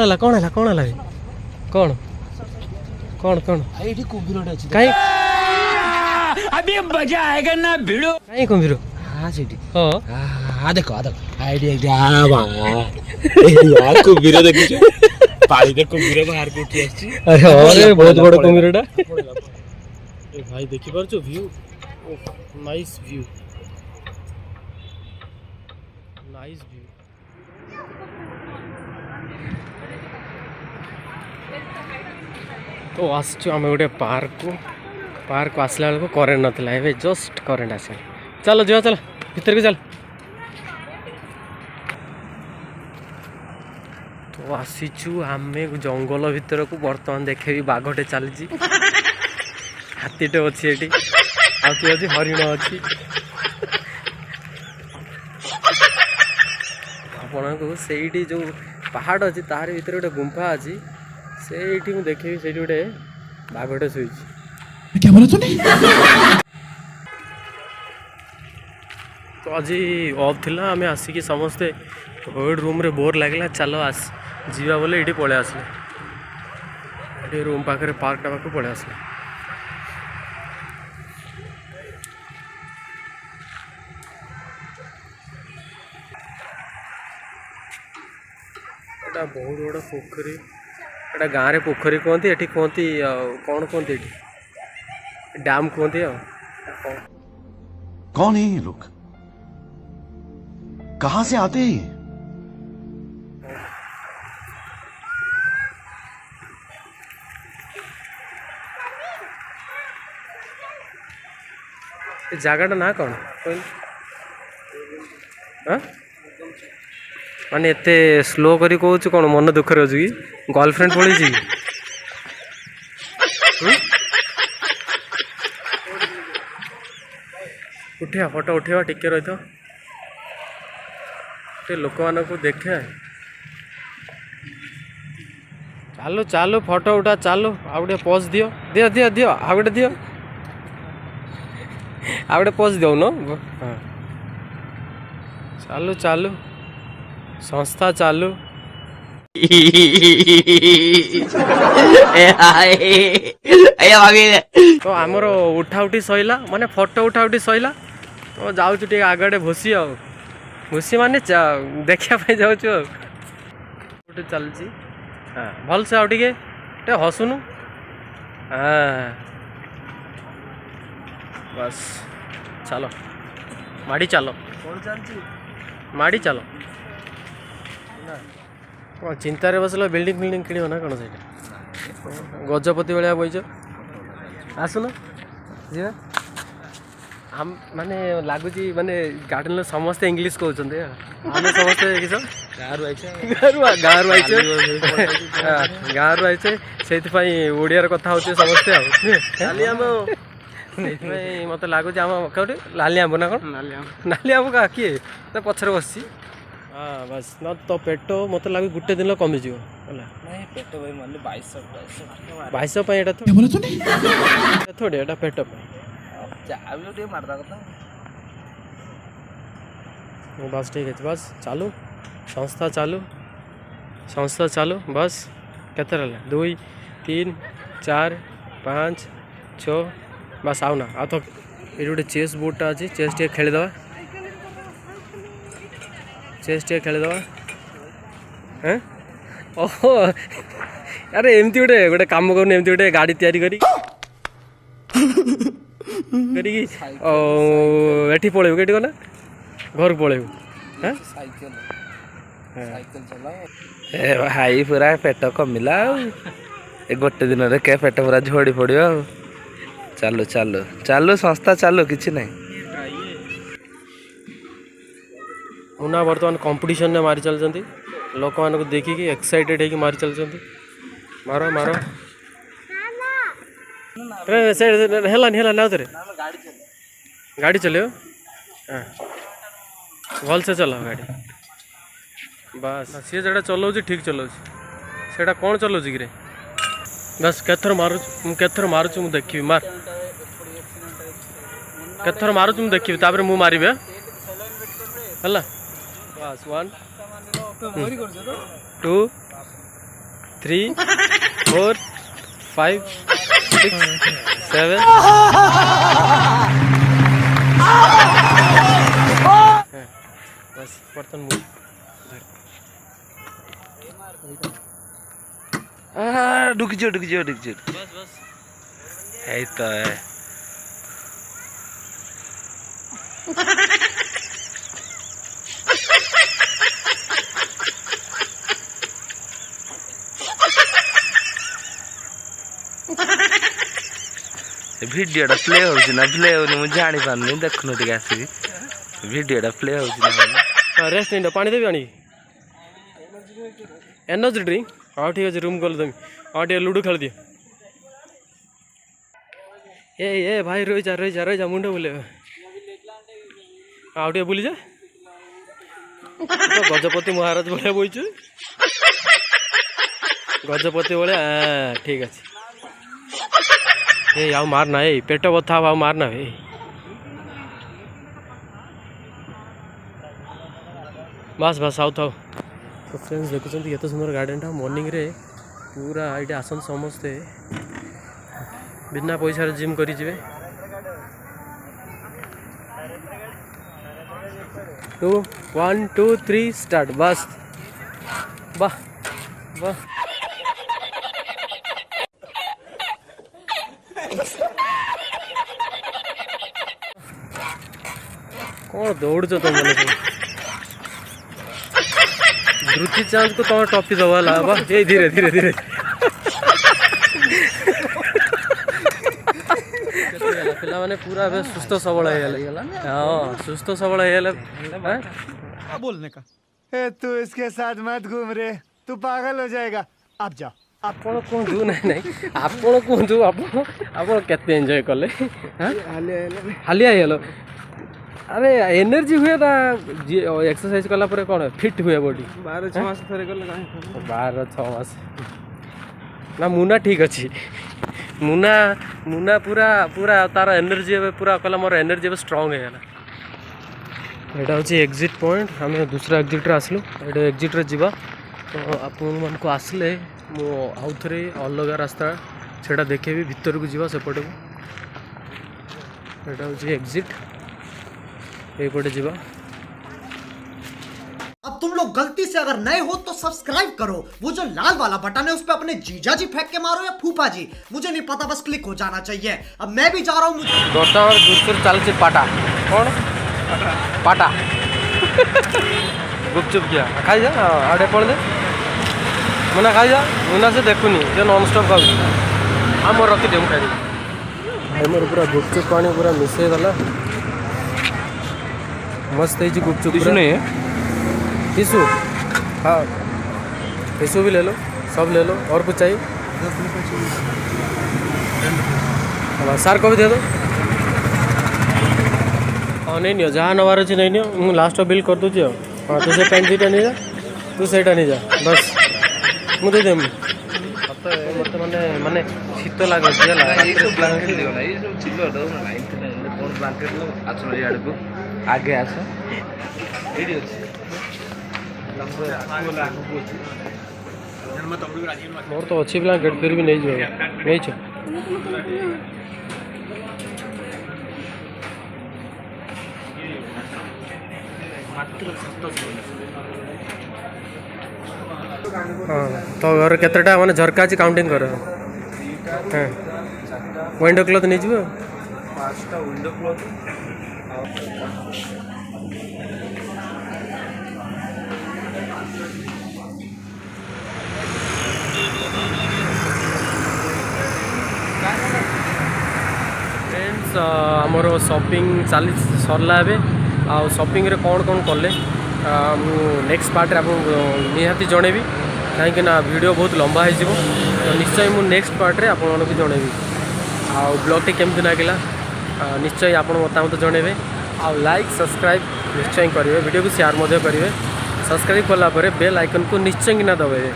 ହେଲା କଣ ହେଲା କଣ ହେଲା କଣ कौन कौन एठी कुंभीरटे अछि काई अभी मजा आएगा ना भिड़ो काई कुंभीर हां सेठी हां आ देखो आईडी एठी आ बा यार कुंभीर देखिछु पानी दे कुंभीर बाहर को उठी आछि अरे बहुत बड़ कुंभीरटा ए भाई देखि परछो व्यू नाइस व्यू तो आसचु आम गोटे पार्क आसला बेलू करेन्ट नाला ए जस्ट करेन्ट आस चलो जा चल भीतर को चल तो आसीचु आम जंगल भीतर को बर्तमान देखे बाघटे चली हाथीटे अच्छी ये अच्छी हरिण अच्छी आपण को सही जो पहाड़ अच्छी तार भीतर गोटे गुंफा अच्छी से देखे से गोटे बाघटे शोई तो आज ऑफ थिला आम आसिक समस्ते रूम रे बोर लगे चलो आस जीवा बोले ये पलि आसले रूम पाखे पार्कटा पाक पलि आसले एटा बहुत बड़ा पोखरी एटा गाँव रे पोखरी कहती एठी कहती कौन कहती डैम कहती कौन है ये लोग कहां से आते हैं जगटा ना कौन माने एते स्लो करी कहूँ कौन मन दुख रही कि गर्लफ्रेंड पड़ी उठा फोटो उठेवा टिके रही तो लोक मान को देखे चालू चालू फोटो उठा चालू आ गए पोज दियो दियो दियो दियो आ गए दियो आ गए पोज दो न हाँ चालू चालू संस्था चालू तो आमर उठा उठी सैला माने फोटो उठा उठी सैला तो जाऊँ टे आगड़े भूसी भूसी माने देखा जाऊँ चलती हाँ भल से आउटे हसुनु हाँ बस चलो माड़ी चलो कौन चलती माड़ी चलो कौन चिंतार बसला बिल्डिंग फिल्डिंग किण ना कौन से गजपति भाया बैच आसुन जी हम माने लगुच माने गार्डन समस्ते इंग्लीश कहते आम समस्ते किस गाँव आइचे से ओडिया कथा हो समस्ते मत लगुच आम कौटे लाली आंब ना कौन नाली आंब का किए पचर बस हाँ बस न तो पेट मत लगे गोटे दिन कमिज बैश थोड़े एटा पेट बस ठीक है बस चालू संस्था चालू बस केते रहला 2 3 4 5 6 बस आउ ना आ तो ये गोटे चेस बोर्डटा अच्छी चेस टे खेलीदे चेस टे खेलीदे हैं ओहो अरे एमती गोटे गोटे काम करूँ एमती गोटे गाड़ी तैयारी करी एठी पलैबू केटी गला घर पलैबू ए भाई पूरा पेट कमिला गोटे दिन रे के पेट पूरा झोड़ी पड़ो चालू चालू चालू संस्था चालू किछि नहीं मुना बर्तमान कंपटीशन में मारी चलती लोक मान को देखिकी एक्साइटेड है मारी चलती मारो मारो गाड़ी चलो हाँ भल से चलो गाड़ी बस सी जो चलाऊ ठीक चलाऊ से कौन चलाऊ कि बस केथर मारुच मु देखी मार केथर मारुच मु देखी तापर मु मारे है बस 1 2 3 4 5 6 7 बस बर्तन मुँह ढुक जाओ बस बस है तो है। भिडियोटा प्ले होना प्ले होनी मुझे जानी पारनी देखुन टे आसिक भिडियोटा प्ले होना रेस्ट नहीं पानी देवी आनी एनर्जी ड्रिंक हाँ ठीक अच्छे रूम गल तुम हाँ टे लुडो खेल दियो ए भाई रही जा मुंड बुले हाँ टे बुली जा गजपति महाराज भाया बहीचु गजपति भाया ठीक अच्छे ए आउ मारना ए पेट बथा आउ मारना ए बस बस आउ थाउ तो फ्रेंड्स देखुं ये सुंदर गार्डन टा मॉर्निंग रे पूरा ये आसन समस्ते बिना पैसा जिम करी जिवे 2 1 2 3 स्टार्ट बस वाह वाह कौन दौड़ तुम मैंने द्रुति चांद को तुम टॉपी दवा लावा ये धीरे धीरे धीरे पिला माने पूरा सुस्थ सबल हाँ सुस्थ सबल बोलने का तू इसके साथ मत घूम रे तू पागल हो जाएगा आप जा ଆପଣ କୁହନ୍ତୁ ନାଇଁ ଆପଣ କୁହନ୍ତୁ ଆପଣ କେତେ ଏନ୍ଜୟ କଲେ ହାଲିଆ ହେଇଗଲ अरे एनर्जी हुए ना एक्सरसाइज कला पर कौन फिट हुए बॉडी 12-6 मास थरे गले 12-6 मास ना मुना ठीक अच्छी मुना पूरा पूरा तार एनर्जी पूरा कला मोर एनर्जी स्ट्रांग है यहाँ हूँ एग्जिट पॉइंट आम दूसरा एग्जिट रे आसलु ये एग्जिट रे जीवा तो आपण मानक आसले मु आउ थे अलग रास्ता सेटा देखेबी भितर को जीवा सेपटे को यहाँ हूँ एग्जिट ये जीवा। अब तुम लोग गलती से अगर नए हो तो सब्सक्राइब करो, वो जो लाल वाला बटन है उस पे अपने जीजा जी फेंक के मारो या फूफा जी, मुझे नहीं पता, बस क्लिक हो जाना चाहिए। अब मैं भी जा रहा हूँ। मुझे चलती पाटा कौन पाटा गुपचुप किया खाई जा आड़े पड़ दे मुना खाई जा मुना से देखुनी जो नॉन स्टॉप खाऊ आम रखी दे खाई मोर पूरा गुपचुप पानी पूरा मिसई गला मस्त है जी गुपचुप नहीं है टिशू हाँ टिशू भी ले लो सब ले लो और कुछ चाहिए सार को भी दे दो हाँ नहीं नियो जहाँ नवार अच्छी नहीं नियो मुझे लास्ट बिल कर दूँ हाँ तू से पेन दुटा नहीं जा तू से नहीं जा बस मुझे दे मत माने माने शीत लगे आगे आस मोर तो अच्छी ब्लैंकेट फिर भी नहीं जाए नहीं छो हाँ तो घर केतटा माने झरका अच्छी काउंटिंग कर हाँ विंडो क्लॉथ नहीं जीव 5टा विंडो क्लॉथ फ्रेंड्स आमर शॉपिंग चली सरला आ शॉपिंग रे कौन कौन कले नेक्स्ट पार्ट आप निहाती जनइबी कहीं वीडियो बहुत लंबा हो तो निश्चय मु नेक्स्ट पार्ट रे आपण को जनइबी आ ब्लॉग टी केमती लगिला निश्चय आप मतामत जनइबे आ लाइक सब्सक्राइब निश्चय करेंगे वीडियो को शेयर करेंगे सब्सक्राइब कला बेल आइकन को निश्चय किना दबाइबे।